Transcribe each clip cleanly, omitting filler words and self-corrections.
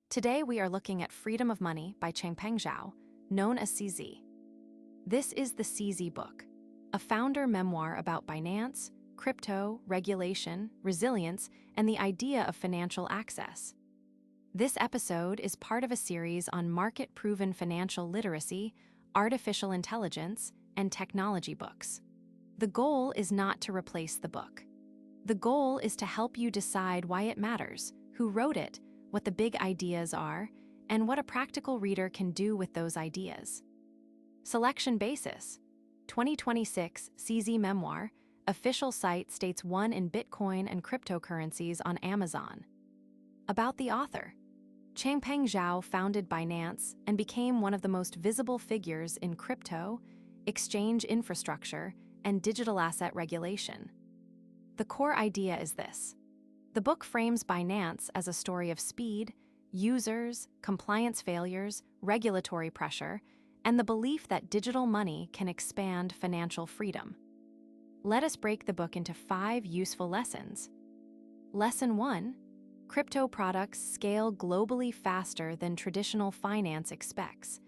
Today we are looking at Freedom of Money by Changpeng Zhao, known as CZ. This is the CZ book, a founder memoir about Binance, crypto, regulation, resilience, and the idea of financial access. This episode is part of a series on market-proven financial literacy, artificial intelligence, and technology books. The goal is not to replace the book. The goal is to help you decide why it matters, who wrote it, what the big ideas are, and what a practical reader can do with those ideas. Selection basis: 2026 CZ Memoir, official site states won in Bitcoin and cryptocurrencies on Amazon. About the author: Changpeng Zhao founded Binance and became one of the most visible figures in crypto, exchange infrastructure, and digital asset regulation. The core idea is this. The book frames Binance as a story of speed, users, compliance failures, regulatory pressure, and the belief that digital money can expand financial freedom. Let us break the book into 5 useful lessons. Lesson 1: Crypto products scale globally faster than traditional finance expects.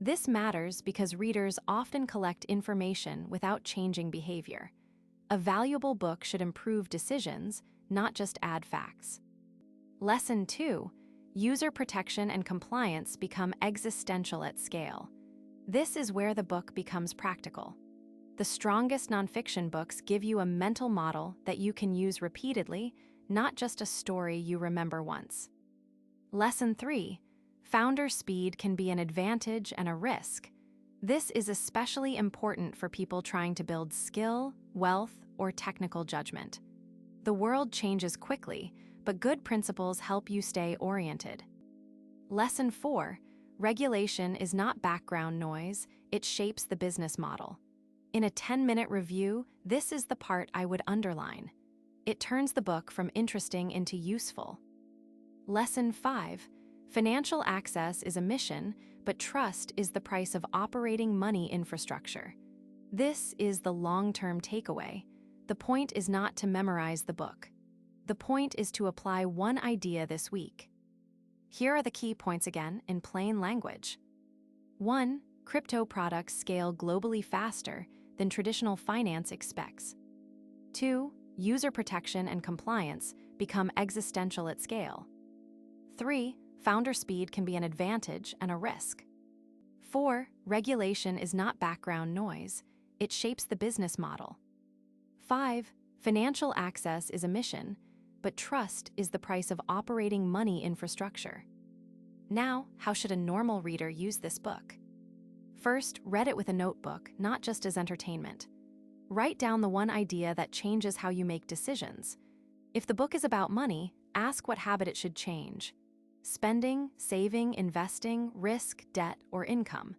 This matters because readers often collect information without changing behavior. A valuable book should improve decisions, not just add facts. Lesson 2: User protection and compliance become existential at scale. This is where the book becomes practical. The strongest nonfiction books give you a mental model that you can use repeatedly, not just a story you remember once. Lesson 3: Founder speed can be an advantage and a risk. This is especially important for people trying to build skill, wealth, or technical judgment. The world changes quickly, but good principles help you stay oriented. Lesson 4: Regulation is not background noise, it shapes the business model. In a 10-minute review, this is the part I would underline. It turns the book from interesting into useful. Lesson 5: Financial access is a mission, but trust is the price of operating money infrastructure. This is the long-term takeaway. The point is not to memorize the book. The point is to apply one idea this week. Here are the key points again in plain language. 1. Crypto products scale globally faster than traditional finance expects. 2. User protection and compliance become existential at scale. 3. Founder speed can be an advantage and a risk. 4. Regulation is not background noise, it shapes the business model. 5. Financial access is a mission, but trust is the price of operating money infrastructure. Now, how should a normal reader use this book? First, read it with a notebook, not just as entertainment. Write down the one idea that changes how you make decisions. If the book is about money, ask what habit it should change: spending, saving, investing, risk, debt, or income.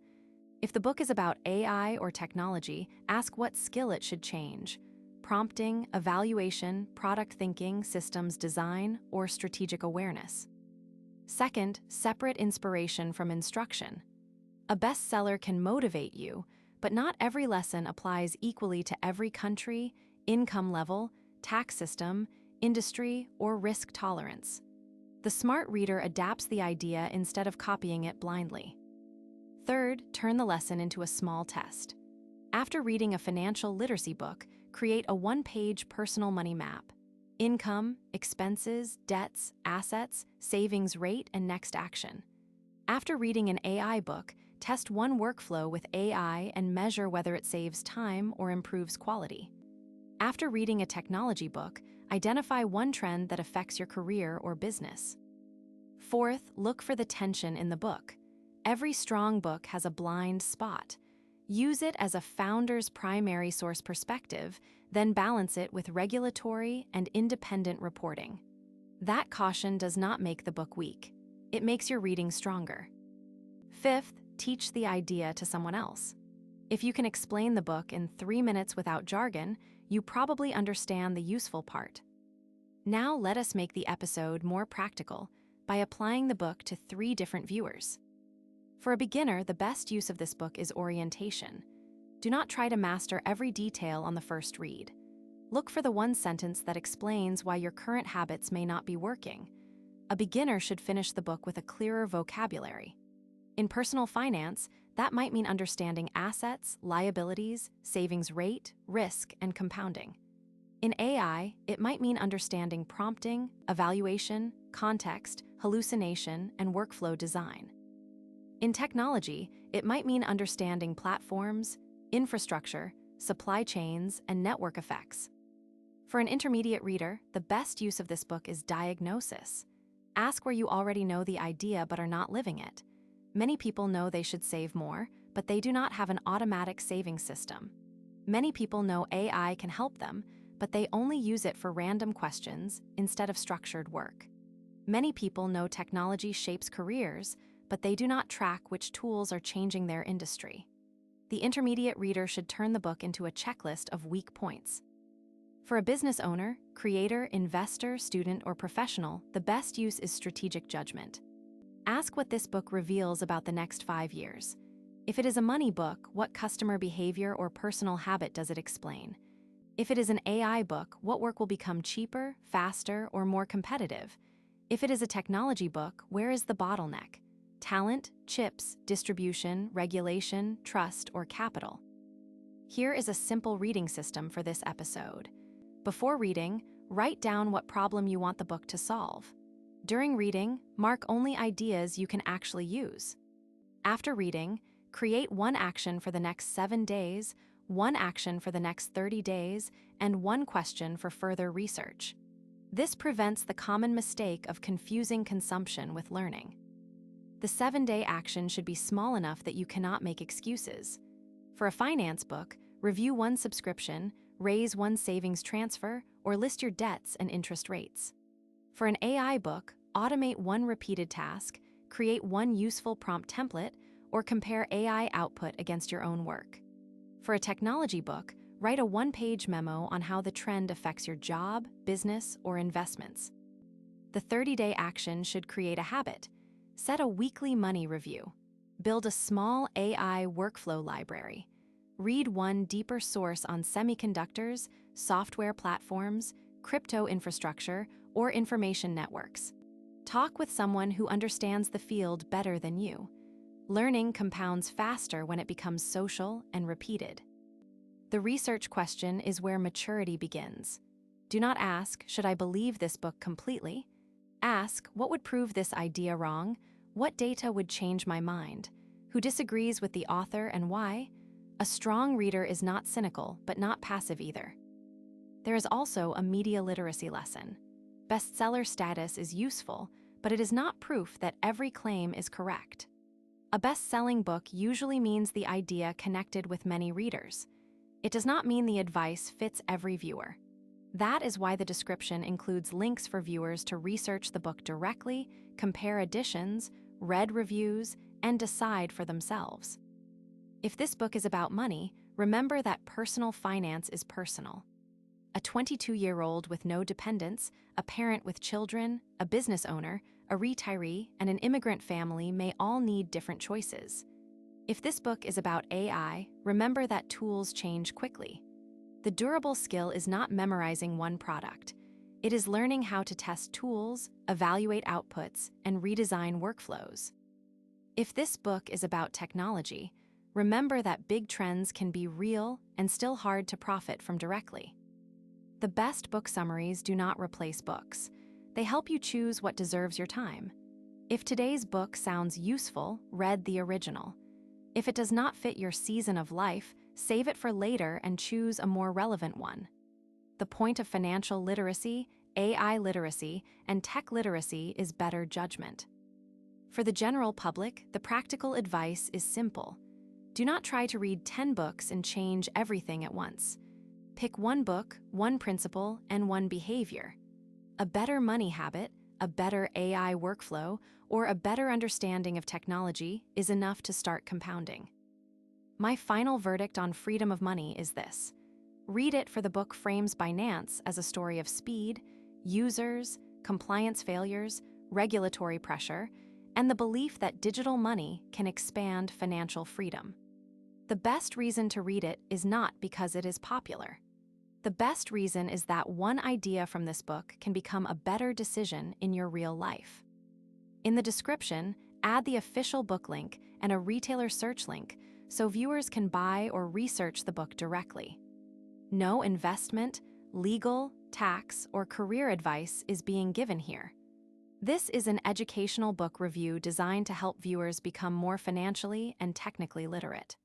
If the book is about AI or technology, ask what skill it should change: prompting, evaluation, product thinking, systems design, or strategic awareness. Second, separate inspiration from instruction. A bestseller can motivate you, but not every lesson applies equally to every country, income level, tax system, industry, or risk tolerance. The smart reader adapts the idea instead of copying it blindly. Third, turn the lesson into a small test. After reading a financial literacy book, create a one-page personal money map: income, expenses, debts, assets, savings rate, and next action. After reading an AI book, test one workflow with AI and measure whether it saves time or improves quality. After reading a technology book, identify one trend that affects your career or business. Fourth, look for the tension in the book. Every strong book has a blind spot. Use it as a founder's primary source perspective, then balance it with regulatory and independent reporting. That caution does not make the book weak. It makes your reading stronger. Fifth, teach the idea to someone else. If you can explain the book in 3 minutes without jargon, you probably understand the useful part. Now let us make the episode more practical by applying the book to 3 different viewers. For a beginner, the best use of this book is orientation. Do not try to master every detail on the first read. Look for the one sentence that explains why your current habits may not be working. a beginner should finish the book with a clearer vocabulary. In personal finance, that might mean understanding assets, liabilities, savings rate, risk, and compounding. In AI, it might mean understanding prompting, evaluation, context, hallucination, and workflow design. In technology, it might mean understanding platforms, infrastructure, supply chains, and network effects. For an intermediate reader, the best use of this book is diagnosis. Ask where you already know the idea but are not living it. Many people know they should save more, but they do not have an automatic saving system. Many people know AI can help them, but they only use it for random questions instead of structured work. Many people know technology shapes careers, but they do not track which tools are changing their industry. The intermediate reader should turn the book into a checklist of weak points. For a business owner, creator, investor, student, or professional, the best use is strategic judgment. Ask what this book reveals about the next 5 years. If it is a money book, what customer behavior or personal habit does it explain? If it is an AI book, what work will become cheaper, faster, or more competitive? If it is a technology book, where is the bottleneck? Talent, chips, distribution, regulation, trust, or capital? Here is a simple reading system for this episode. Before reading, write down what problem you want the book to solve. During reading, mark only ideas you can actually use. After reading, create one action for the next 7 days, one action for the next 30 days, and one question for further research. This prevents the common mistake of confusing consumption with learning. The 7-day action should be small enough that you cannot make excuses. For a finance book, review one subscription, raise one savings transfer, or list your debts and interest rates. For an AI book, automate one repeated task, create one useful prompt template, or compare AI output against your own work. For a technology book, write a one-page memo on how the trend affects your job, business, or investments. The 30-day action should create a habit. Set a weekly money review. Build a small AI workflow library. Read one deeper source on semiconductors, software platforms, crypto infrastructure, or information networks. Talk with someone who understands the field better than you. Learning compounds faster when it becomes social and repeated. The research question is where maturity begins. Do not ask, should I believe this book completely? Ask, what would prove this idea wrong? What data would change my mind? Who disagrees with the author and why? A strong reader is not cynical, but not passive either. There is also a media literacy lesson. Bestseller status is useful, but it is not proof that every claim is correct. A best-selling book usually means the idea connected with many readers. It does not mean the advice fits every viewer. That is why the description includes links for viewers to research the book directly, compare editions, read reviews, and decide for themselves. If this book is about money, remember that personal finance is personal. A 22-year-old with no dependents, a parent with children, a business owner, a retiree, and an immigrant family may all need different choices. If this book is about AI, remember that tools change quickly. The durable skill is not memorizing one product. It is learning how to test tools, evaluate outputs, and redesign workflows. If this book is about technology, remember that big trends can be real and still hard to profit from directly. The best book summaries do not replace books. They help you choose what deserves your time. If today's book sounds useful, read the original. If it does not fit your season of life, save it for later and choose a more relevant one. The point of financial literacy, AI literacy, and tech literacy is better judgment. For the general public, the practical advice is simple. Do not try to read 10 books and change everything at once. Pick one book, one principle, and one behavior. A better money habit, a better AI workflow, or a better understanding of technology is enough to start compounding. My final verdict on freedom of money is this. Read it for the book frames Binance as a story of speed, users, compliance failures, regulatory pressure, and the belief that digital money can expand financial freedom. The best reason to read it is not because it is popular. The best reason is that one idea from this book can become a better decision in your real life. In the description, add the official book link and a retailer search link so viewers can buy or research the book directly. No investment, legal, tax, or career advice is being given here. This is an educational book review designed to help viewers become more financially and technically literate.